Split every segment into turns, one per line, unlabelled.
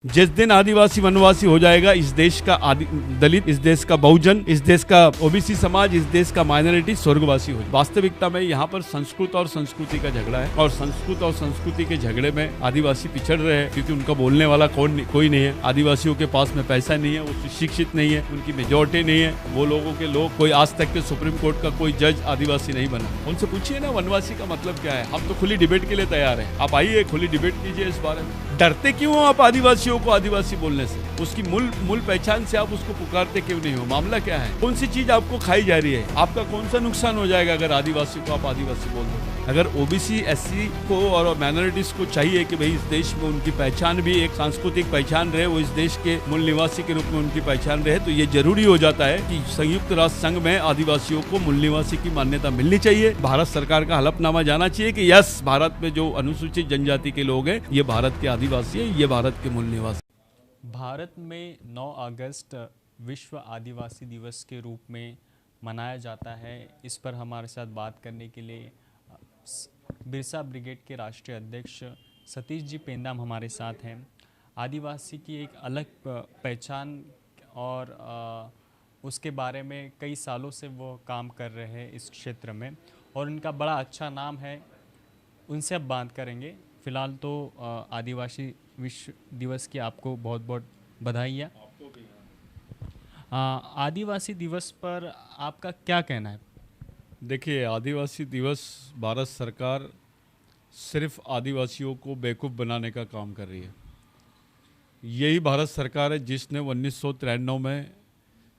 जिस दिन आदिवासी वनवासी हो जाएगा, इस देश का दलित, इस देश का बहुजन, इस देश का ओबीसी समाज, इस देश का माइनॉरिटी स्वर्गवासी हो जाएगा। वास्तविकता में यहाँ पर संस्कृत और संस्कृति का झगड़ा है, और संस्कृत और संस्कृति के झगड़े में आदिवासी पिछड़ रहे हैं, क्योंकि उनका बोलने वाला कोई नहीं है। आदिवासियों के पास में पैसा नहीं है, वो शिक्षित नहीं है, उनकी मेजोरिटी नहीं है। वो लोगों के लोग, कोई आज तक के सुप्रीम कोर्ट का कोई जज आदिवासी नहीं बना। उनसे पूछिए ना वनवासी का मतलब क्या है। हम तो खुली डिबेट के लिए तैयार हैं, आप आइए खुली डिबेट कीजिए इस बारे में। डरते क्यों हो आप आदिवासियों को आदिवासी बोलने से? उसकी मूल पहचान से आप उसको पुकारते क्यों नहीं हो? मामला क्या है? कौन सी चीज आपको खाई जा रही है? आपका कौन सा नुकसान हो जाएगा अगर आदिवासी को आप आदिवासी बोल दो? अगर ओबीसी एससी को और माइनॉरिटीज को चाहिए कि भाई इस देश में उनकी पहचान भी एक सांस्कृतिक पहचान रहे, वो इस देश के मूल निवासी के रूप में उनकी पहचान रहे, तो ये जरूरी हो जाता है कि संयुक्त राष्ट्र संघ में आदिवासियों को मूल निवासी की मान्यता मिलनी चाहिए। भारत सरकार का हलफनामा जाना चाहिए कि यस, भारत में जो अनुसूचित जनजाति के लोग हैं ये भारत के आदिवासी हैं, ये भारत के मूल निवासी।
भारत में 9 अगस्त विश्व आदिवासी दिवस के रूप में मनाया जाता है। इस पर हमारे साथ बात करने के लिए बिरसा ब्रिगेड के राष्ट्रीय अध्यक्ष सतीश जी पेंदाम हमारे साथ हैं। आदिवासी की एक अलग पहचान और उसके बारे में कई सालों से वो काम कर रहे हैं इस क्षेत्र में, और उनका बड़ा अच्छा नाम है। उनसे अब बात करेंगे। फ़िलहाल तो आदिवासी विश्व दिवस की आपको बहुत बहुत बधाइयाँ। आदिवासी दिवस पर आपका क्या कहना है?
देखिए, आदिवासी दिवस भारत सरकार सिर्फ आदिवासियों को बेवकूफ़ बनाने का काम कर रही है। यही भारत सरकार है जिसने 1993 में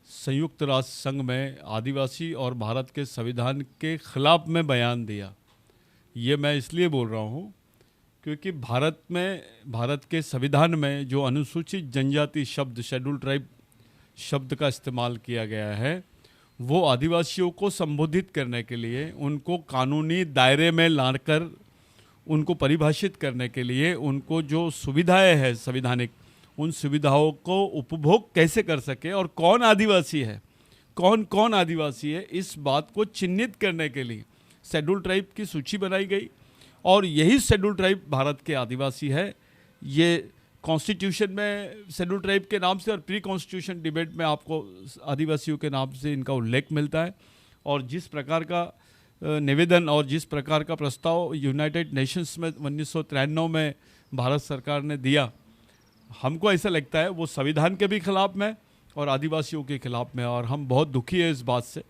संयुक्त राष्ट्र संघ में आदिवासी और भारत के संविधान के खिलाफ में बयान दिया। ये मैं इसलिए बोल रहा हूँ क्योंकि भारत के संविधान में जो अनुसूचित जनजाति शब्द, शेड्यूल ट्राइब शब्द का इस्तेमाल किया गया है, वो आदिवासियों को संबोधित करने के लिए, उनको कानूनी दायरे में लाकर उनको परिभाषित करने के लिए, उनको जो सुविधाएं हैं संविधानिक, उन सुविधाओं को उपभोग कैसे कर सके और कौन आदिवासी है, कौन आदिवासी है, इस बात को चिन्हित करने के लिए शेड्यूल ट्राइब की सूची बनाई गई। और यही शेड्यूल ट्राइब भारत के आदिवासी है। ये कॉन्स्टिट्यूशन में शेड्यूल ट्राइब के नाम से और प्री कॉन्स्टिट्यूशन डिबेट में आपको आदिवासियों के नाम से इनका उल्लेख मिलता है। और जिस प्रकार का निवेदन और जिस प्रकार का प्रस्ताव यूनाइटेड नेशंस में 1993 में भारत सरकार ने दिया, हमको ऐसा लगता है वो संविधान के भी खिलाफ में और आदिवासियों के खिलाफ में। और हम बहुत दुखी है इस बात से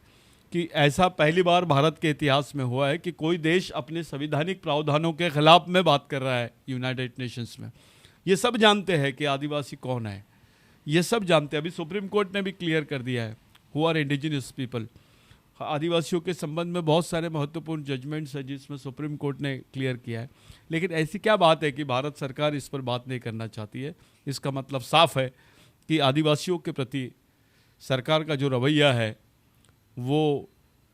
कि ऐसा पहली बार भारत के इतिहास में हुआ है कि कोई देश अपने संवैधानिक प्रावधानों के खिलाफ में बात कर रहा है यूनाइटेड नेशंस में। ये सब जानते हैं कि आदिवासी कौन है, ये सब जानते हैं। अभी सुप्रीम कोर्ट ने भी क्लियर कर दिया है, हु आर इंडिजिनस पीपल। आदिवासियों के संबंध में बहुत सारे महत्वपूर्ण जजमेंट्स हैं जिसमें सुप्रीम कोर्ट ने क्लियर किया है। लेकिन ऐसी क्या बात है कि भारत सरकार इस पर बात नहीं करना चाहती है? इसका मतलब साफ है कि आदिवासियों के प्रति सरकार का जो रवैया है वो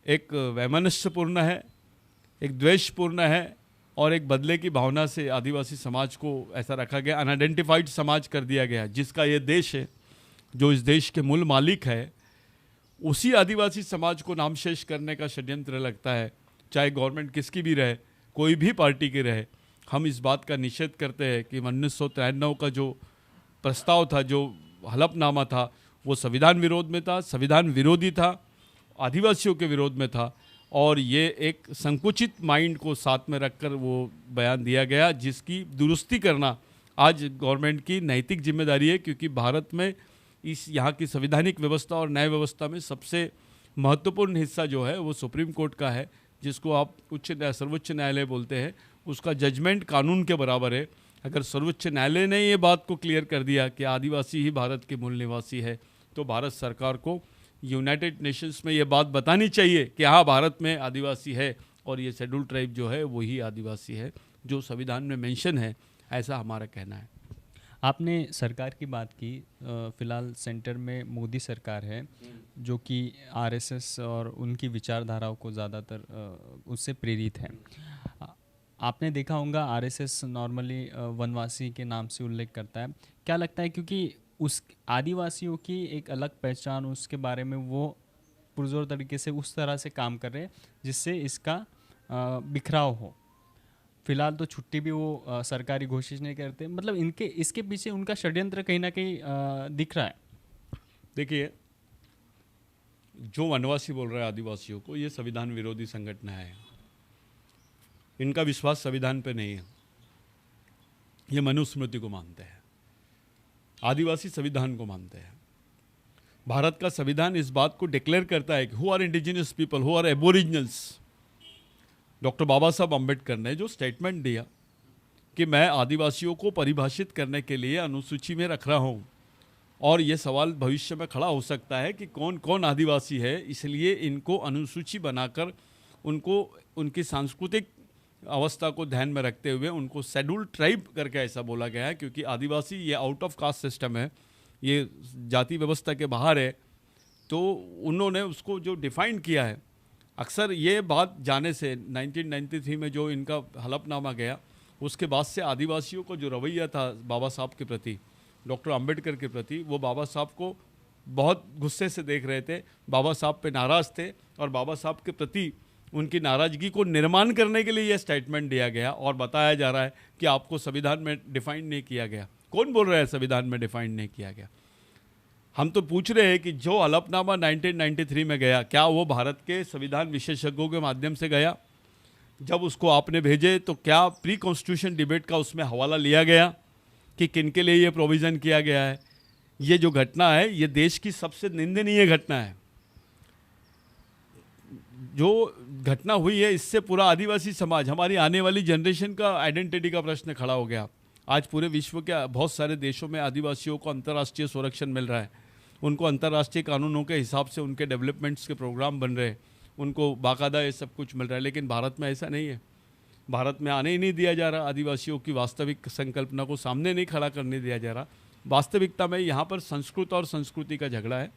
एक वैमनस्यपूर्ण है, एक द्वेषपूर्ण है, और एक बदले की भावना से आदिवासी समाज को ऐसा रखा गया, अनआइडेंटिफाइड समाज कर दिया गया। जिसका ये देश है, जो इस देश के मूल मालिक है, उसी आदिवासी समाज को नामशेष करने का षड्यंत्र लगता है। चाहे गवर्नमेंट किसकी भी रहे, कोई भी पार्टी की रहे, हम इस बात का निषेध करते हैं कि 1993 का जो प्रस्ताव था, जो हलफनामा था, वो संविधान विरोध में था, संविधान विरोधी था, आदिवासियों के विरोध में था। और ये एक संकुचित माइंड को साथ में रखकर वो बयान दिया गया, जिसकी दुरुस्ती करना आज गवर्नमेंट की नैतिक जिम्मेदारी है। क्योंकि भारत में इस यहाँ की संवैधानिक व्यवस्था और न्याय व्यवस्था में सबसे महत्वपूर्ण हिस्सा जो है वो सुप्रीम कोर्ट का है, जिसको आप सर्वोच्च न्यायालय बोलते हैं। उसका जजमेंट कानून के बराबर है। अगर सर्वोच्च न्यायालय ने ये बात को क्लियर कर दिया कि आदिवासी ही भारत के मूल निवासी है, तो भारत सरकार को यूनाइटेड नेशंस में ये बात बतानी चाहिए कि हाँ, भारत में आदिवासी है और ये शेड्यूल ट्राइब जो है वही आदिवासी है जो संविधान में मेंशन है, ऐसा हमारा कहना है।
आपने सरकार की बात की। फ़िलहाल सेंटर में मोदी सरकार है जो कि आरएसएस और उनकी विचारधाराओं को ज़्यादातर उससे प्रेरित है। आपने देखा होगा आरएसएस नॉर्मली वनवासी के नाम से उल्लेख करता है। क्या लगता है, क्योंकि उस आदिवासियों की एक अलग पहचान, उसके बारे में वो पुरजोर तरीके से उस तरह से काम कर रहे हैं जिससे इसका बिखराव हो, फिलहाल तो छुट्टी भी वो सरकारी घोषित नहीं करते, मतलब इनके इसके पीछे उनका षड्यंत्र कहीं ना कहीं दिख रहा है।
देखिए, जो वनवासी बोल रहे हैं आदिवासियों को, ये संविधान विरोधी संगठन है। इनका विश्वास संविधान पे नहीं है, ये मनुस्मृति को मानते हैं। आदिवासी संविधान को मानते हैं। भारत का संविधान इस बात को डिक्लेयर करता है कि who are indigenous people, who are aboriginals. Doctor Baba Saheb Ambedkar ने जो स्टेटमेंट दिया कि मैं आदिवासियों को परिभाषित करने के लिए अनुसूची में रख रहा हूँ, और ये सवाल भविष्य में खड़ा हो सकता है कि कौन कौन आदिवासी है, इसलिए इनको अनुसूची बनाकर उनको उनकी सांस्कृतिक अवस्था को ध्यान में रखते हुए उनको शेड्यूल ट्राइब करके ऐसा बोला गया है, क्योंकि आदिवासी ये आउट ऑफ कास्ट सिस्टम है, ये जाति व्यवस्था के बाहर है। तो उन्होंने उसको जो डिफाइन किया है, अक्सर ये बात जाने से 1993 में जो इनका हलफनामा गया, उसके बाद से आदिवासियों को जो रवैया था बाबा साहब के प्रति, डॉक्टर अंबेडकर के प्रति, वो बाबा साहब को बहुत गुस्से से देख रहे थे, बाबा साहब पे नाराज़ थे, और बाबा साहब के प्रति उनकी नाराज़गी को निर्माण करने के लिए यह स्टेटमेंट दिया गया। और बताया जा रहा है कि आपको संविधान में डिफाइन नहीं किया गया। कौन बोल रहा है संविधान में डिफाइन नहीं किया गया? हम तो पूछ रहे हैं कि जो हलफनामा 1993 में गया, क्या वो भारत के संविधान विशेषज्ञों के माध्यम से गया? जब उसको आपने भेजे तो क्या प्री कॉन्स्टिट्यूशन डिबेट का उसमें हवाला लिया गया कि किन के लिए ये प्रोविज़न किया गया है? ये जो घटना है, ये देश की सबसे निंदनीय घटना है। जो घटना हुई है, इससे पूरा आदिवासी समाज, हमारी आने वाली जनरेशन का आइडेंटिटी का प्रश्न खड़ा हो गया। आज पूरे विश्व के बहुत सारे देशों में आदिवासियों को अंतर्राष्ट्रीय संरक्षण मिल रहा है, उनको अंतर्राष्ट्रीय कानूनों के हिसाब से उनके डेवलपमेंट्स के प्रोग्राम बन रहे हैं, उनको बाकायदा ये सब कुछ मिल रहा है। लेकिन भारत में ऐसा नहीं है। भारत में आने ही नहीं दिया जा रहा, आदिवासियों की वास्तविक संकल्पना को सामने नहीं खड़ा करने दिया जा रहा। वास्तविकता में यहाँ पर संस्कृत और संस्कृति का झगड़ा है,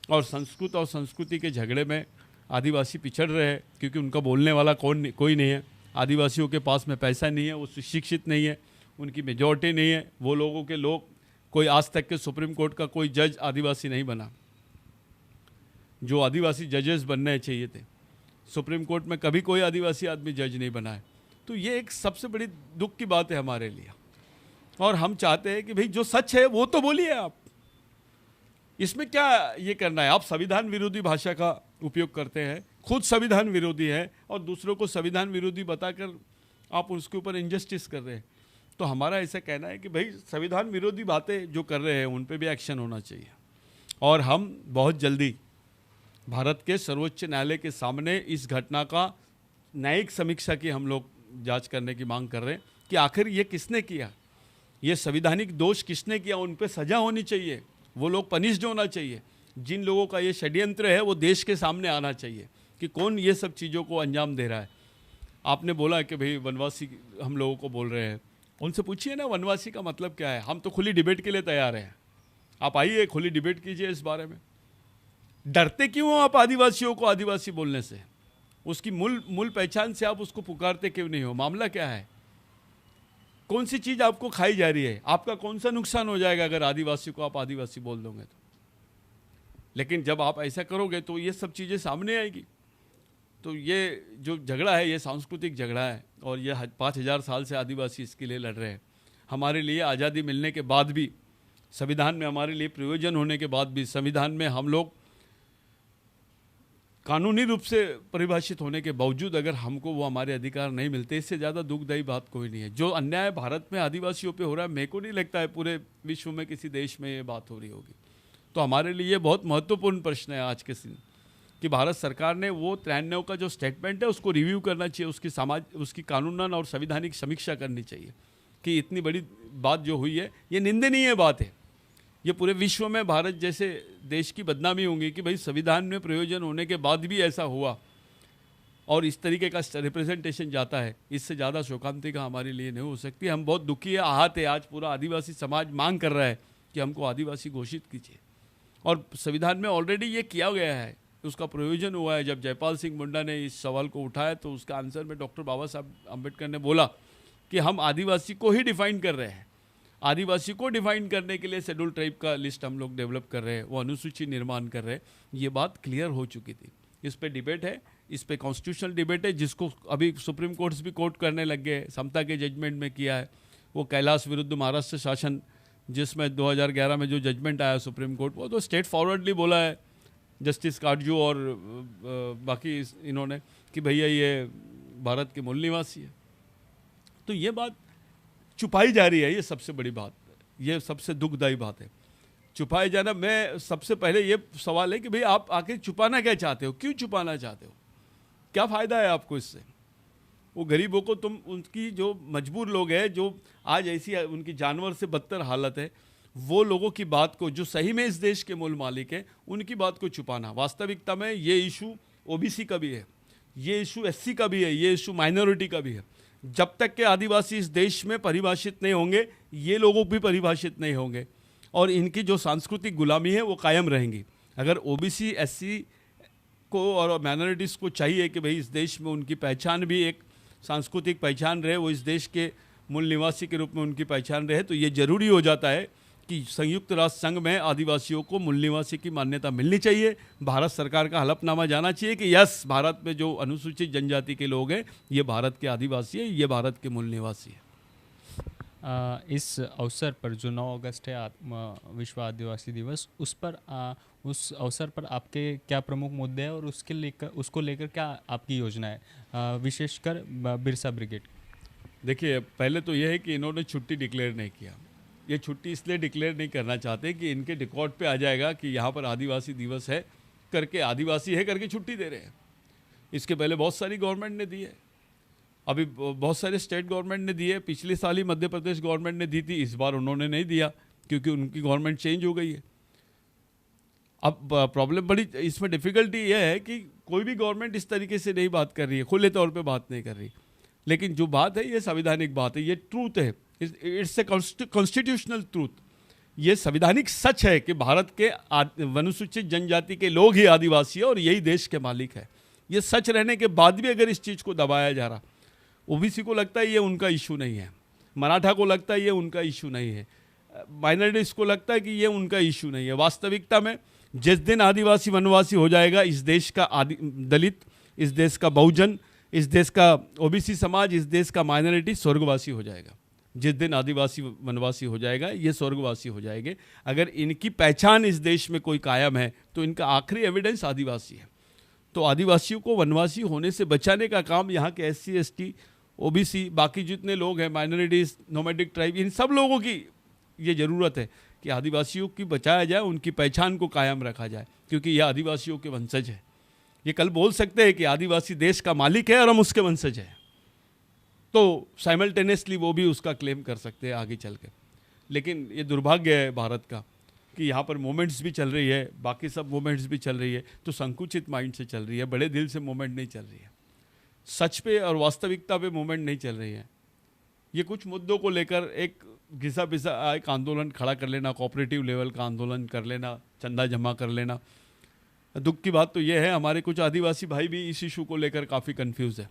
और संस्कृत और संस्कृति के झगड़े में आदिवासी पिछड़ रहे हैं, क्योंकि उनका बोलने वाला कोई नहीं है। आदिवासियों के पास में पैसा नहीं है, वो सुशिक्षित नहीं है, उनकी मेजॉरिटी नहीं है। वो लोगों के लोग, कोई आज तक के सुप्रीम कोर्ट का कोई जज आदिवासी नहीं बना। जो आदिवासी जजेस बनने चाहिए थे, सुप्रीम कोर्ट में कभी कोई आदिवासी आदमी जज नहीं बना है। तो ये एक सबसे बड़ी दुख की बात है हमारे लिए। और हम चाहते हैं कि भाई जो सच है वो तो बोलिए आप, इसमें क्या ये करना है? आप संविधान विरोधी भाषा का उपयोग करते हैं, खुद संविधान विरोधी है, और दूसरों को संविधान विरोधी बताकर आप उसके ऊपर इनजस्टिस कर रहे हैं। तो हमारा ऐसा कहना है कि भाई संविधान विरोधी बातें जो कर रहे हैं उन पे भी एक्शन होना चाहिए। और हम बहुत जल्दी भारत के सर्वोच्च न्यायालय के सामने इस घटना का न्यायिक समीक्षा की हम लोग जांच करने की मांग कर रहे हैं कि आखिर ये किसने किया, ये संवैधानिक दोष किसने किया, उन पे सजा होनी चाहिए, वो लोग पनिश्ड होना चाहिए। जिन लोगों का ये षड्यंत्र है वो देश के सामने आना चाहिए कि कौन ये सब चीज़ों को अंजाम दे रहा है। आपने बोला कि भाई वनवासी हम लोगों को बोल रहे हैं, उनसे पूछिए ना वनवासी का मतलब क्या है। हम तो खुली डिबेट के लिए तैयार हैं, आप आइए खुली डिबेट कीजिए इस बारे में। डरते क्यों हो आप आदिवासियों को आदिवासी बोलने से? उसकी मूल पहचान से आप उसको पुकारते क्यों नहीं हो? मामला क्या है? कौन सी चीज़ आपको खाई जा रही है? आपका कौन सा नुकसान हो जाएगा अगर आदिवासी को आप आदिवासी बोल दोगे तो? लेकिन जब आप ऐसा करोगे तो ये सब चीज़ें सामने आएगी। तो ये जो झगड़ा है ये सांस्कृतिक झगड़ा है, और ये 5000 साल से आदिवासी इसके लिए लड़ रहे हैं। हमारे लिए आज़ादी मिलने के बाद भी, संविधान में हमारे लिए प्रयोजन होने के बाद भी, संविधान में हम लोग कानूनी रूप से परिभाषित होने के बावजूद अगर हमको वो हमारे अधिकार नहीं मिलते, इससे ज़्यादा दुखदायी बात कोई नहीं है। जो अन्याय भारत में आदिवासियों पे हो रहा है, मेरे को नहीं लगता है पूरे विश्व में किसी देश में ये बात हो रही होगी। तो हमारे लिए ये बहुत महत्वपूर्ण प्रश्न है आज के दिन कि भारत सरकार ने वो 93 का जो स्टेटमेंट है उसको रिव्यू करना चाहिए, उसकी कानूनन और संवैधानिक समीक्षा करनी चाहिए कि इतनी बड़ी बात जो हुई है ये निंदनीय बात है। ये पूरे विश्व में भारत जैसे देश की बदनामी होंगी कि भाई संविधान में प्रयोजन होने के बाद भी ऐसा हुआ और इस तरीके का रिप्रेजेंटेशन जाता है। इससे ज़्यादा शोकांतिका हमारे लिए नहीं हो सकती। हम बहुत दुखी है, आहत है। आज पूरा आदिवासी समाज मांग कर रहा है कि हमको आदिवासी घोषित कीजिए, और संविधान में ऑलरेडी ये किया गया है, उसका प्रयोजन हुआ है। जब जयपाल सिंह मुंडा ने इस सवाल को उठाया तो उसका आंसर में डॉक्टर बाबा साहब अम्बेडकर ने बोला कि हम आदिवासी को ही डिफाइन कर रहे हैं। आदिवासी को डिफाइन करने के लिए शेड्यूल ट्राइब का लिस्ट हम लोग डेवलप कर रहे हैं, वो अनुसूची निर्माण कर रहे हैं। ये बात क्लियर हो चुकी थी, इस पे डिबेट है। इस पे कॉन्स्टिट्यूशनल डिबेट है, जिसको अभी सुप्रीम कोर्ट्स भी कोर्ट करने लग गए, समता के जजमेंट में किया है। वो कैलाश विरुद्ध महाराष्ट्र शासन, जिसमें 2011 में जो जजमेंट आया सुप्रीम कोर्ट, वो तो स्ट्रेट फॉरवर्डली बोला है जस्टिस काटजू और बाकी इन्होंने कि भैया ये भारत के मूल निवासी है। तो ये बात छुपाई जा रही है, ये सबसे बड़ी बात, ये सबसे दुखदायी बात है, छुपाए जाना। मैं सबसे पहले ये सवाल है कि भाई आप आके छुपाना क्या चाहते हो, क्यों छुपाना चाहते हो, क्या फ़ायदा है आपको इससे? वो गरीबों को तुम, उनकी जो मजबूर लोग हैं, जो आज ऐसी उनकी जानवर से बदतर हालत है, वो लोगों की बात को, जो सही में इस देश के मूल मालिक हैं, उनकी बात को छुपाना। वास्तविकता में ये इशू ओबीसी का भी है, ये इशू एससी का भी है, ये इशू माइनॉरिटी का भी है। जब तक के आदिवासी इस देश में परिभाषित नहीं होंगे, ये लोगों भी परिभाषित नहीं होंगे और इनकी जो सांस्कृतिक गुलामी है वो कायम रहेंगी। अगर ओबीसी एससी को और माइनॉरिटीज़ को चाहिए कि भाई इस देश में उनकी पहचान भी एक सांस्कृतिक पहचान रहे, वो इस देश के मूल निवासी के रूप में उनकी पहचान रहे, तो ये ज़रूरी हो जाता है कि संयुक्त राष्ट्र संघ में आदिवासियों को मूल निवासी की मान्यता मिलनी चाहिए। भारत सरकार का हलफनामा जाना चाहिए कि यस, भारत में जो अनुसूचित जनजाति के लोग हैं, ये भारत के आदिवासी है, ये भारत के मूल निवासी है।
इस अवसर पर जो 9 अगस्त है विश्व आदिवासी दिवस, उस अवसर पर आपके क्या प्रमुख मुद्दे हैं और उसको लेकर क्या आपकी योजना है, विशेषकर बिरसा ब्रिगेड?
देखिए, पहले तो यह है कि इन्होंने छुट्टी डिक्लेयर नहीं किया। ये छुट्टी इसलिए डिक्लेयर नहीं करना चाहते कि इनके रिकॉर्ड पे आ जाएगा कि यहाँ पर आदिवासी दिवस है करके, आदिवासी है करके छुट्टी दे रहे हैं। इसके पहले बहुत सारी गवर्नमेंट ने दी है, अभी बहुत सारे स्टेट गवर्नमेंट ने दी है, पिछले साल ही मध्य प्रदेश गवर्नमेंट ने दी थी, इस बार उन्होंने नहीं दिया क्योंकि उनकी गवर्नमेंट चेंज हो गई है। अब प्रॉब्लम बड़ी इसमें डिफ़िकल्टी ये है कि कोई भी गवर्नमेंट इस तरीके से नहीं बात कर रही है, खुले तौर पे बात नहीं कर रही, लेकिन जो बात है ये संवैधानिक बात है, ये ट्रूथ है, इट्स ए कॉन्स्टिट्यूशनल ट्रूथ। ये संवैधानिक सच है कि भारत के अनुसूचित जनजाति के लोग ही आदिवासी है और यही देश के मालिक है। ये सच रहने के बाद भी अगर इस चीज़ को दबाया जा रहा, ओबीसी को लगता है ये उनका इशू नहीं है, मराठा को लगता है ये उनका इशू नहीं है, माइनॉरिटीज़ को लगता है कि ये उनका इशू नहीं है। वास्तविकता में जिस दिन आदिवासी वनवासी हो जाएगा, इस देश का दलित, इस देश का बहुजन, इस देश का ओबीसी समाज, इस देश का माइनॉरिटी स्वर्गवासी हो जाएगा। जिस दिन आदिवासी वनवासी हो जाएगा, ये स्वर्गवासी हो जाएंगे। अगर इनकी पहचान इस देश में कोई कायम है तो इनका आखिरी एविडेंस आदिवासी है। तो आदिवासियों को वनवासी होने से बचाने का काम यहाँ के एससी, एसटी, ओबीसी, बाकी जितने लोग हैं, माइनॉरिटीज़, नोमैडिक ट्राइब, इन सब लोगों की ये ज़रूरत है कि आदिवासियों की बचाया जाए, उनकी पहचान को कायम रखा जाए, क्योंकि ये आदिवासियों के वंशज है। ये कल बोल सकते हैं कि आदिवासी देश का मालिक है और हम उसके वंशज हैं, तो साइमल्टेनियसली वो भी उसका क्लेम कर सकते हैं आगे चल के। लेकिन ये दुर्भाग्य है भारत का कि यहाँ पर मूवमेंट्स भी चल रही है, बाकी सब मूवमेंट्स भी चल रही है, तो संकुचित माइंड से चल रही है, बड़े दिल से मूवमेंट नहीं चल रही है, सच पे और वास्तविकता पे मूवमेंट नहीं चल रही है। ये कुछ मुद्दों को लेकर एक घिसा पिसा एक आंदोलन खड़ा कर लेना, कोऑपरेटिव लेवल का आंदोलन कर लेना, चंदा जमा कर लेना। दुख की बात तो ये है, हमारे कुछ आदिवासी भाई भी इस इशू को लेकर काफ़ी कंफ्यूज है।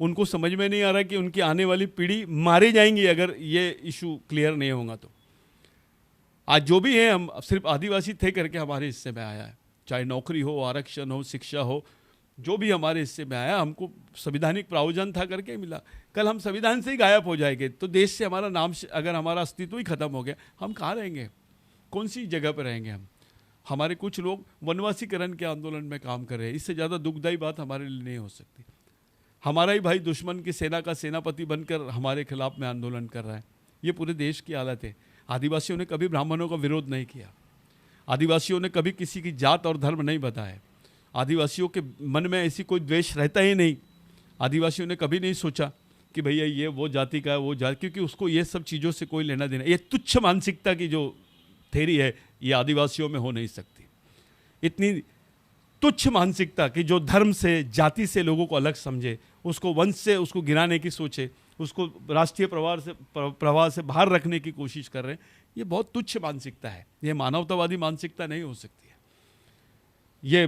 उनको समझ में नहीं आ रहा कि उनकी आने वाली पीढ़ी मारी जाएंगी अगर ये इशू क्लियर नहीं होगा। तो आज जो भी है, हम सिर्फ आदिवासी थे करके हमारे हिस्से में आया है, चाहे नौकरी हो, आरक्षण हो, शिक्षा हो, जो भी हमारे हिस्से में आया हमको संविधानिक प्रावधान था करके मिला। कल हम संविधान से ही गायब हो जाएंगे तो देश से हमारा नाम, अगर हमारा अस्तित्व ही खत्म हो गया, हम कहाँ रहेंगे, कौन सी जगह पर रहेंगे हम? हमारे कुछ लोग वनवासीकरण के आंदोलन में काम कर रहे हैं, इससे ज़्यादा दुखदायी बात हमारे लिए नहीं हो सकती। हमारा ही भाई दुश्मन की सेना का सेनापति बनकर हमारे खिलाफ में आंदोलन कर रहा है। ये पूरे देश की हालत है। आदिवासियों ने कभी ब्राह्मणों का विरोध नहीं किया, आदिवासियों ने कभी किसी की जात और धर्म नहीं बताया, आदिवासियों के मन में ऐसी कोई द्वेष रहता ही नहीं। आदिवासियों ने कभी नहीं सोचा कि भैया ये वो जाति का है, वो जाति, क्योंकि उसको ये सब चीज़ों से कोई लेना देना। ये तुच्छ मानसिकता की जो थेरी है, ये आदिवासियों में हो नहीं सकती। इतनी तुच्छ मानसिकता कि जो धर्म से, जाति से लोगों को अलग समझे, उसको वंश से उसको गिराने की सोचे, उसको राष्ट्रीय प्रवाह से बाहर रखने की कोशिश कर रहे हैं, ये बहुत तुच्छ मानसिकता है। ये मानवतावादी मानसिकता नहीं हो सकती है। ये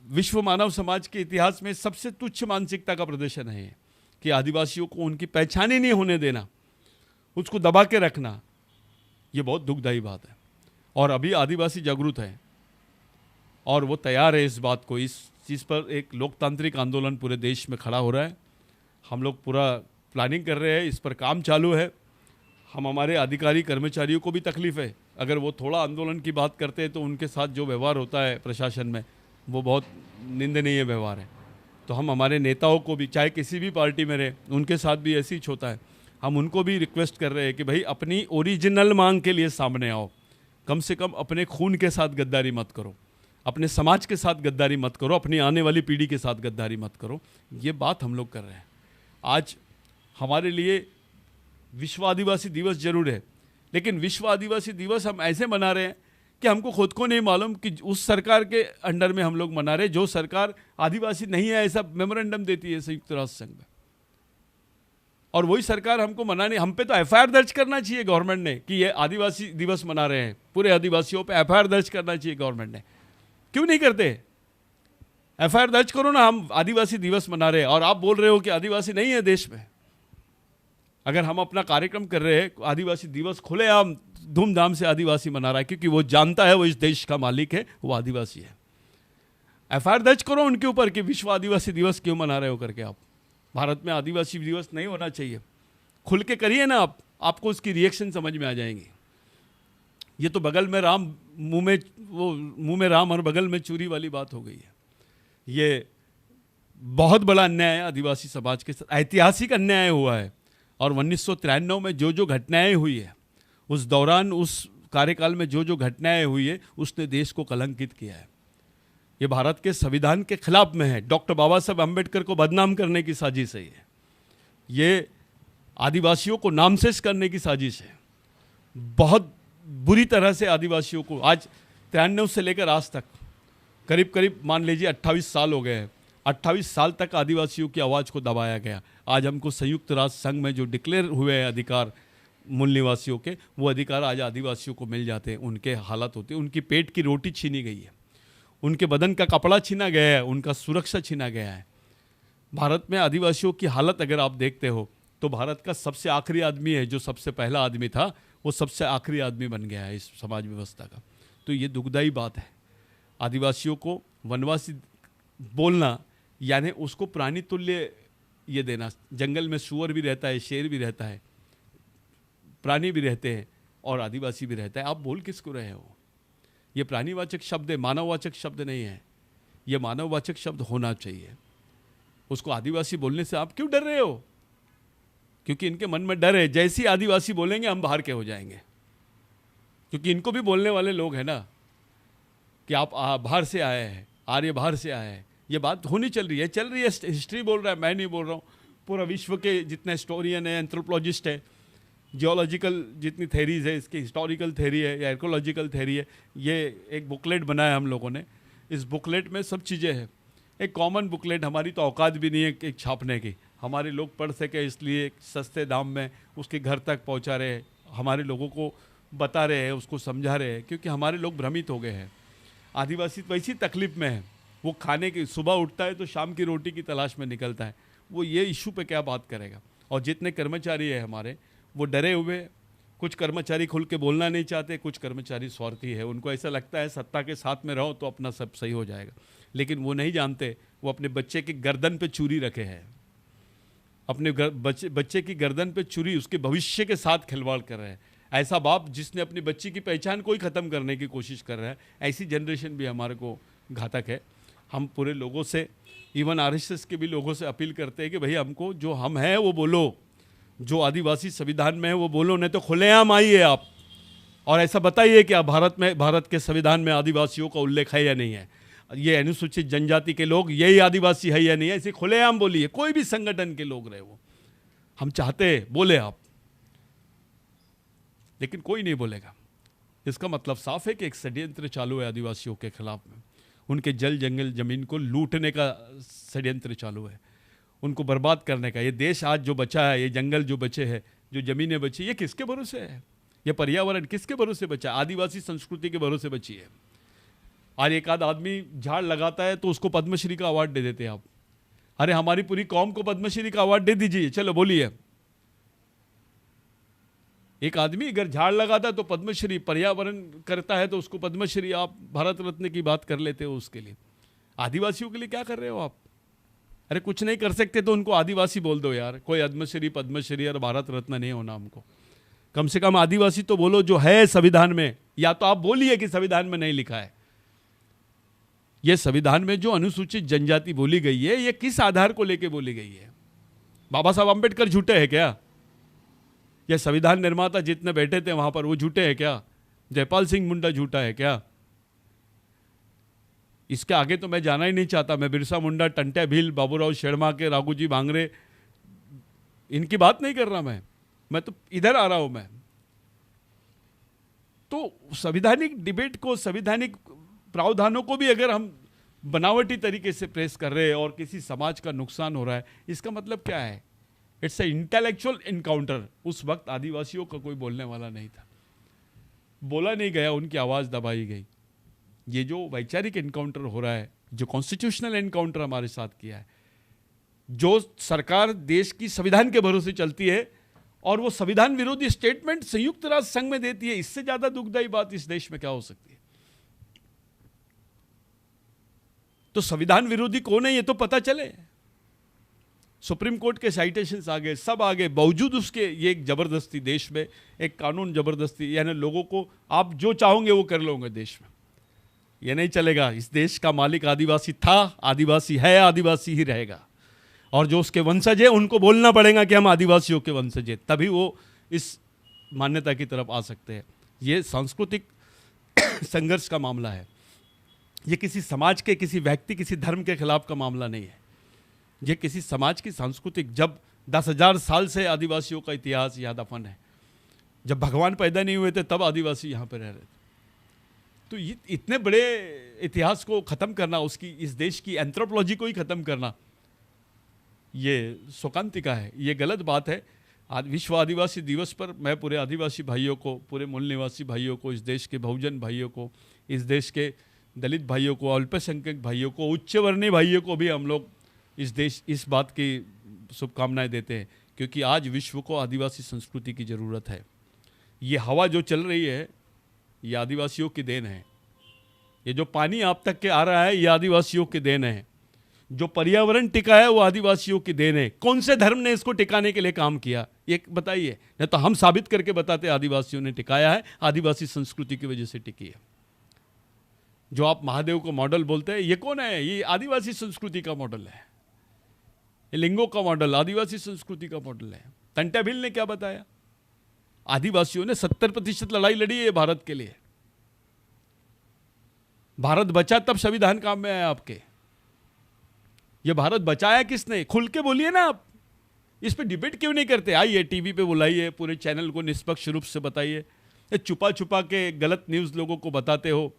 विश्व मानव समाज के इतिहास में सबसे तुच्छ मानसिकता का प्रदर्शन है कि आदिवासियों को उनकी पहचान ही नहीं होने देना, उसको दबा के रखना, ये बहुत दुखदायी बात है। और अभी आदिवासी जागरूक है और वो तैयार है इस बात को, इस चीज़ पर एक लोकतांत्रिक आंदोलन पूरे देश में खड़ा हो रहा है। हम लोग पूरा प्लानिंग कर रहे हैं, इस पर काम चालू है। हम हमारे अधिकारी कर्मचारियों को भी तकलीफ़ है, अगर वो थोड़ा आंदोलन की बात करते हैं तो उनके साथ जो व्यवहार होता है प्रशासन में वो बहुत निंदनीय व्यवहार है। तो हम हमारे नेताओं को भी, चाहे किसी भी पार्टी में रहे, उनके साथ भी ऐसे ही होता है। हम उनको भी रिक्वेस्ट कर रहे हैं कि भाई अपनी ओरिजिनल मांग के लिए सामने आओ, कम से कम अपने खून के साथ गद्दारी मत करो, अपने समाज के साथ गद्दारी मत करो, अपनी आने वाली पीढ़ी के साथ गद्दारी मत करो। ये बात हम लोग कर रहे हैं। आज हमारे लिए विश्व आदिवासी दिवस जरूर है, लेकिन विश्व आदिवासी दिवस हम ऐसे मना रहे हैं कि हमको खुद को नहीं मालूम कि उस सरकार के अंडर में हम लोग मना रहे जो सरकार आदिवासी नहीं है ऐसा मेमोरेंडम देती है संयुक्त राष्ट्र संघ में, और वही सरकार हमको मनाने, हम पे तो एफआईआर दर्ज करना चाहिए गवर्नमेंट ने कि ये आदिवासी दिवस मना रहे हैं, पूरे आदिवासियों पे एफआईआर दर्ज करना चाहिए गवर्नमेंट ने। क्यों नहीं करते? एफआईआर दर्ज करो ना, हम आदिवासी दिवस मना रहे हैं और आप बोल रहे हो कि आदिवासी नहीं है देश में। अगर हम अपना कार्यक्रम कर रहे हैं, आदिवासी दिवस खुलेआम धूमधाम से आदिवासी मना रहा है क्योंकि वो जानता है वो इस देश का मालिक है, वो आदिवासी है। एफआईआर दर्ज करो उनके ऊपर कि विश्व आदिवासी दिवस क्यों मना रहे हो करके। आप भारत में आदिवासी दिवस नहीं होना चाहिए, खुल के करिए ना आप, आपको उसकी रिएक्शन समझ में आ जाएंगी। ये तो बगल में राम मुंह में राम और बगल में चूरी वाली बात हो गई है। ये बहुत बड़ा अन्याय है आदिवासी समाज के साथ, ऐतिहासिक अन्याय हुआ है। और 1993 में जो घटनाएं हुई है, उस दौरान उस कार्यकाल में जो घटनाएं हुई है, उसने देश को कलंकित किया है। ये भारत के संविधान के खिलाफ में है। डॉक्टर बाबा साहब अम्बेडकर को बदनाम करने की साजिश है ये आदिवासियों को नामशेष करने की साजिश है। बहुत बुरी तरह से आदिवासियों को आज 93 से लेकर आज तक करीब करीब मान लीजिए 28 साल हो गए हैं। 28 साल तक आदिवासियों की आवाज़ को दबाया गया। आज हमको संयुक्त राष्ट्र संघ में जो डिक्लेयर हुए हैं अधिकार मूल निवासियों के, वो अधिकार आज आदिवासियों को मिल जाते हैं। उनके हालत होती है, उनकी पेट की रोटी छीनी गई है, उनके बदन का कपड़ा छीना गया है, उनका सुरक्षा छीना गया है। भारत में आदिवासियों की हालत अगर आप देखते हो तो भारत का सबसे आखिरी आदमी है, जो सबसे पहला आदमी था वो सबसे आखिरी आदमी बन गया है इस समाज व्यवस्था का। तो ये दुखदाई बात है। आदिवासियों को वनवासी बोलना यानी उसको प्राणी तुल्य ये देना। जंगल में सुअर भी रहता है, शेर भी रहता है, प्राणी भी रहते हैं और आदिवासी भी रहता है। आप बोल किसको रहे हो? ये प्राणीवाचक शब्द है, मानववाचक शब्द नहीं है। ये मानववाचक शब्द होना चाहिए। उसको आदिवासी बोलने से आप क्यों डर रहे हो? क्योंकि इनके मन में डर है, जैसी आदिवासी बोलेंगे हम बाहर के हो जाएंगे। क्योंकि इनको भी बोलने वाले लोग हैं ना कि आप बाहर से आए हैं, आर्य बाहर से आए हैं। ये बात होनी चल रही है। हिस्ट्री बोल रहा है, मैं नहीं बोल रहा हूँ। पूरा विश्व के जितने हिस्टोरियन है, एंथ्रोपोलॉजिस्ट है, जियोलॉजिकल जितनी थेरीज है, इसकी हिस्टोरिकल थेरी है या इकोलॉजिकल थेरी है, ये एक बुकलेट बनाया हम लोगों ने। इस बुकलेट में सब चीज़ें हैं। एक कॉमन बुकलेट, हमारी तो औकात भी नहीं है एक छापने की। हमारे लोग पढ़ सके इसलिए सस्ते दाम में उसके घर तक पहुंचा रहे हैं, हमारे लोगों को बता रहे हैं, उसको समझा रहे हैं, क्योंकि हमारे लोग भ्रमित हो गए हैं। आदिवासी वैसी तकलीफ में है, वो खाने की, सुबह उठता है तो शाम की रोटी की तलाश में निकलता है। वो ये इशू पे क्या बात करेगा? और जितने कर्मचारी है हमारे, वो डरे हुए। कुछ कर्मचारी खुल के बोलना नहीं चाहते, कुछ कर्मचारी स्वार्थी है। उनको ऐसा लगता है सत्ता के साथ में रहो तो अपना सब सही हो जाएगा, लेकिन वो नहीं जानते वो अपने बच्चे की गर्दन पे चूरी रखे हैं। अपने बच्चे की गर्दन पे चूरी, उसके भविष्य के साथ खिलवाड़ कर रहे हैं। ऐसा बाप जिसने अपनी बच्ची की पहचान को ही ख़त्म करने की कोशिश कर रहा है, ऐसी जनरेशन भी हमारे को घातक है। हम पूरे लोगों से, इवन आरएसएस के भी लोगों से अपील करते हैं कि भाई हमको जो हम हैं वो बोलो, जो आदिवासी संविधान में है वो बोलो, नहीं तो खुलेआम आइए आप और ऐसा बताइए कि भारत के संविधान में आदिवासियों का उल्लेख है या नहीं है, ये अनुसूचित जनजाति के लोग यही आदिवासी है या नहीं है, इसे खुलेआम बोलिए। कोई भी संगठन के लोग रहे वो, हम चाहते हैं बोले आप, लेकिन कोई नहीं बोलेगा। इसका मतलब साफ है कि एक षड्यंत्र चालू है आदिवासियों के खिलाफ में। उनके जल जंगल जमीन को लूटने का षड्यंत्र चालू है, उनको बर्बाद करने का। ये देश आज जो बचा है, ये जंगल जो बचे हैं, जो जमीनें बची, ये किसके भरोसे है? ये पर्यावरण किसके भरोसे बचा? आदिवासी संस्कृति के भरोसे बची है। आज एक आध आदमी झाड़ लगाता है तो उसको पद्मश्री का अवार्ड दे देते हैं आप। अरे हमारी पूरी कौम को पद्मश्री का अवार्ड दे दीजिए, चलो बोलिए। एक आदमी अगर झाड़ लगाता है तो पद्मश्री, पर्यावरण करता है तो उसको पद्मश्री, आप भारत रत्न की बात कर लेते हो उसके लिए। आदिवासियों के लिए क्या कर रहे हो आप? अरे कुछ नहीं कर सकते तो उनको आदिवासी बोल दो यार। कोई पद्मश्री पद्मश्री और भारत रत्न नहीं होना हमको। कम से कम आदिवासी तो बोलो जो है संविधान में, या तो आप बोलिए कि संविधान में नहीं लिखा है। यह संविधान में जो अनुसूचित जनजाति बोली गई है, यह किस आधार को लेकर बोली गई है? बाबा साहब अंबेडकर झूठे हैं क्या? यह संविधान निर्माता जितने बैठे थे वहां पर वो झूठे हैं क्या? जयपाल सिंह मुंडा झूठा है क्या? इसके आगे तो मैं जाना ही नहीं चाहता। मैं बिरसा मुंडा, टंट्या भील, बाबूराव शर्मा के, राघोजी भांगरे, इनकी बात नहीं कर रहा मैं तो इधर आ रहा हूं। मैं तो संवैधानिक डिबेट को, संवैधानिक प्रावधानों को भी अगर हम बनावटी तरीके से प्रेस कर रहे हैं और किसी समाज का नुकसान हो रहा है, इसका मतलब क्या है? It's a intellectual encounter. उस वक्त आदिवासियों का कोई बोलने वाला नहीं था, बोला नहीं गया, उनकी आवाज दबाई गई। ये जो वैचारिक एनकाउंटर हो रहा है, जो कॉन्स्टिट्यूशनल एनकाउंटर हमारे साथ किया है, जो सरकार देश की संविधान के भरोसे चलती है और वो संविधान विरोधी स्टेटमेंट संयुक्त राष्ट्र संघ में देती है, इससे ज्यादा दुखदायी बात इस देश में क्या हो सकती है? तो संविधान विरोधी कौन है ये तो पता चले। सुप्रीम कोर्ट के साइटेशंस आ गए, सब आ गए, बावजूद उसके ये एक जबरदस्ती देश में, एक कानून जबरदस्ती, यानी लोगों को आप जो चाहोगे वो कर लोगे देश में। ये नहीं चलेगा। इस देश का मालिक आदिवासी था, आदिवासी है, आदिवासी ही रहेगा। और जो उसके वंशज है उनको बोलना पड़ेगा कि हम आदिवासियों के वंशज हैं, तभी वो इस मान्यता की तरफ आ सकते हैं। ये सांस्कृतिक संघर्ष का मामला है। ये किसी समाज के, किसी व्यक्ति, किसी धर्म के खिलाफ का मामला नहीं है। ये किसी समाज की सांस्कृतिक, जब 10,000 साल से आदिवासियों का इतिहास यहाँ दफन है। जब भगवान पैदा नहीं हुए थे तब आदिवासी यहाँ पर रह रहे थे। तो ये इतने बड़े इतिहास को ख़त्म करना, उसकी, इस देश की एंथ्रोपोलॉजी को ही ख़त्म करना, ये शोकांतिका है, ये गलत बात है। आज विश्व आदिवासी दिवस पर मैं पूरे आदिवासी भाइयों को, पूरे मूल निवासी भाइयों को, इस देश के बहुजन भाइयों को, इस देश के दलित भाइयों को, अल्पसंख्यक भाइयों को, उच्च वर्णीय भाइयों को भी हम लोग इस बात की शुभकामनाएं देते हैं, क्योंकि आज विश्व को आदिवासी संस्कृति की ज़रूरत है। ये हवा जो चल रही है ये आदिवासियों की देन है। ये जो पानी आप तक के आ रहा है ये आदिवासियों की देन है। जो पर्यावरण टिका है वो आदिवासियों की देन है। कौन से धर्म ने इसको टिकाने के लिए काम किया ये बताइए? नहीं तो हम साबित करके बताते आदिवासियों ने टिकाया है, आदिवासी संस्कृति की वजह से टिकी है। जो आप महादेव को मॉडल बोलते हैं, ये कौन है? ये आदिवासी संस्कृति का मॉडल है। ये लिंगों का मॉडल आदिवासी संस्कृति का मॉडल है। टंट्या भील ने क्या बताया? आदिवासियों ने 70% लड़ाई लड़ी है भारत के लिए। भारत बचा तब संविधान काम में आया आपके। ये भारत बचाया किसने? खुल के बोलिए ना आप। इस पे डिबेट क्यों नहीं करते? आइए टीवी पे बुलाइए, पूरे चैनल को निष्पक्ष रूप से बताइए। छुपा छुपा के गलत न्यूज़ लोगों को बताते हो,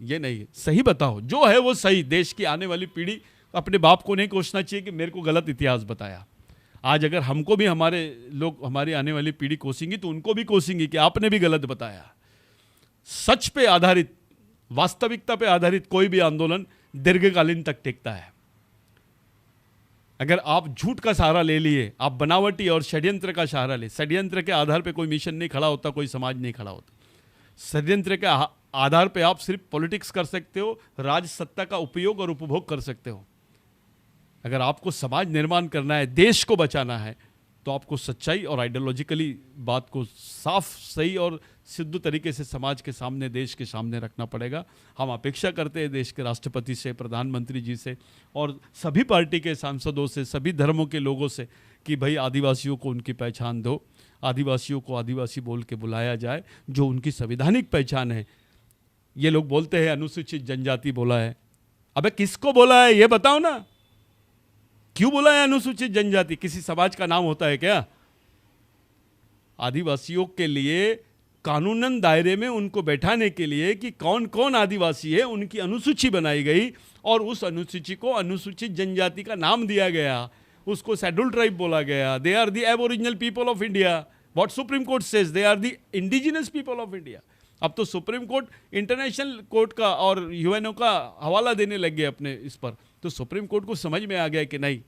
ये नहीं, सही बताओ, जो है वो सही। देश की आने वाली पीढ़ी अपने बाप को नहीं कोसना चाहिए कि मेरे को गलत इतिहास बताया। आज अगर हमको भी हमारे लोग, हमारी आने वाली पीढ़ी कोसेंगी तो उनको भी कोसेंगी कि आपने भी गलत बताया। सच पे आधारित, वास्तविकता पे आधारित कोई भी आंदोलन दीर्घकालीन तक टिकता है। अगर आप झूठ का सहारा ले लिए, आप बनावटी और षड्यंत्र का सहारा ले, षड्यंत्र के आधार पे कोई मिशन नहीं खड़ा होता, कोई समाज नहीं खड़ा होता। षड्यंत्र के आधार पे आप सिर्फ पॉलिटिक्स कर सकते हो, राज सत्ता का उपयोग और उपभोग कर सकते हो। अगर आपको समाज निर्माण करना है, देश को बचाना है, तो आपको सच्चाई और आइडियोलॉजिकली बात को साफ, सही और सिद्ध तरीके से समाज के सामने, देश के सामने रखना पड़ेगा। हम अपेक्षा करते हैं देश के राष्ट्रपति से, प्रधानमंत्री जी से और सभी पार्टी के सांसदों से, सभी धर्मों के लोगों से कि भाई आदिवासियों को उनकी पहचान दो, आदिवासियों को आदिवासी बोल के बुलाया जाए, जो उनकी संवैधानिक पहचान है। ये लोग बोलते हैं अनुसूचित जनजाति बोला है। अबे किसको बोला है ये बताओ ना? क्यों बोला है अनुसूचित जनजाति? किसी समाज का नाम होता है क्या? आदिवासियों के लिए कानूनन दायरे में उनको बैठाने के लिए कि कौन कौन आदिवासी है, उनकी अनुसूची बनाई गई और उस अनुसूची को अनुसूचित जनजाति का नाम दिया गया, उसको शेड्यूल ट्राइब बोला गया। They are the aboriginal people of India. What supreme court says, they are the indigenous people of India. अब तो सुप्रीम कोर्ट इंटरनेशनल कोर्ट का और यूएनओ का हवाला देने लग गए अपने इस पर। तो सुप्रीम कोर्ट को समझ में आ गया कि नहीं,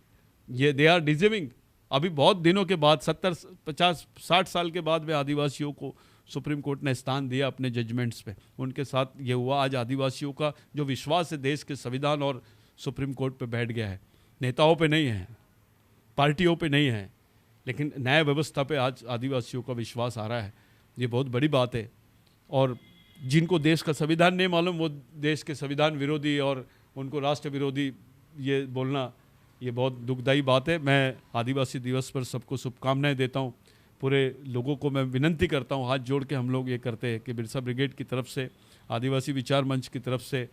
ये दे आर डिजर्विंग। अभी बहुत दिनों के बाद, 70, 50, 60 साल के बाद में आदिवासियों को सुप्रीम कोर्ट ने स्थान दिया अपने जजमेंट्स पे, उनके साथ ये हुआ। आज आदिवासियों का जो विश्वास है देश के संविधान और सुप्रीम कोर्ट पे बैठ गया है, नेताओं पे नहीं है, पार्टियों पे नहीं है, लेकिन न्याय व्यवस्था पे आज आदिवासियों का विश्वास आ रहा है। ये बहुत बड़ी बात है। और जिनको देश का संविधान नहीं मालूम वो देश के संविधान विरोधी और उनको राष्ट्र विरोधी ये बोलना, ये बहुत दुखदायी बात है। मैं आदिवासी दिवस पर सबको शुभकामनाएं देता हूँ। पूरे लोगों को मैं विनंती करता हूँ, हाथ जोड़ के हम लोग ये करते हैं कि बिरसा ब्रिगेड की तरफ से, आदिवासी विचार मंच की तरफ से,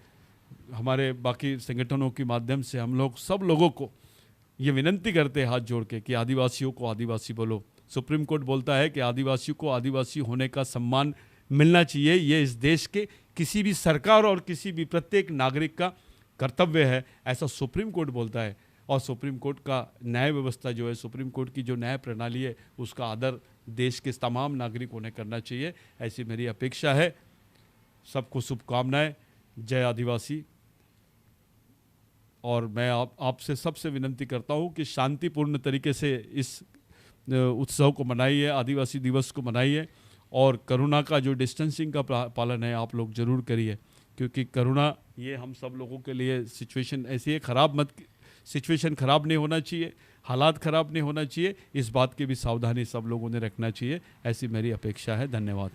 हमारे बाकी संगठनों के माध्यम से हम लोग सब लोगों को ये विनंती करते हैं हाथ जोड़ के कि आदिवासियों को आदिवासी बोलो। सुप्रीम कोर्ट बोलता है कि आदिवासियों को आदिवासी होने का सम्मान मिलना चाहिए। ये इस देश के किसी भी सरकार और किसी भी प्रत्येक नागरिक का कर्तव्य है, ऐसा सुप्रीम कोर्ट बोलता है। और सुप्रीम कोर्ट का न्याय व्यवस्था जो है, सुप्रीम कोर्ट की जो न्याय प्रणाली है, उसका आदर देश के तमाम नागरिकों ने करना चाहिए, ऐसी मेरी अपेक्षा है। सबको शुभकामनाएं। जय आदिवासी। और मैं आपसे सबसे विनंती करता हूं कि शांतिपूर्ण तरीके से इस उत्सव को मनाइए, आदिवासी दिवस को मनाइए। और कोरोना का जो डिस्टेंसिंग का पालन है आप लोग ज़रूर करिए, क्योंकि कोरोना ये हम सब लोगों के लिए सिचुएशन ऐसी है, सिचुएशन ख़राब नहीं होना चाहिए, हालात ख़राब नहीं होना चाहिए, इस बात की भी सावधानी सब लोगों ने रखना चाहिए, ऐसी मेरी अपेक्षा है। धन्यवाद।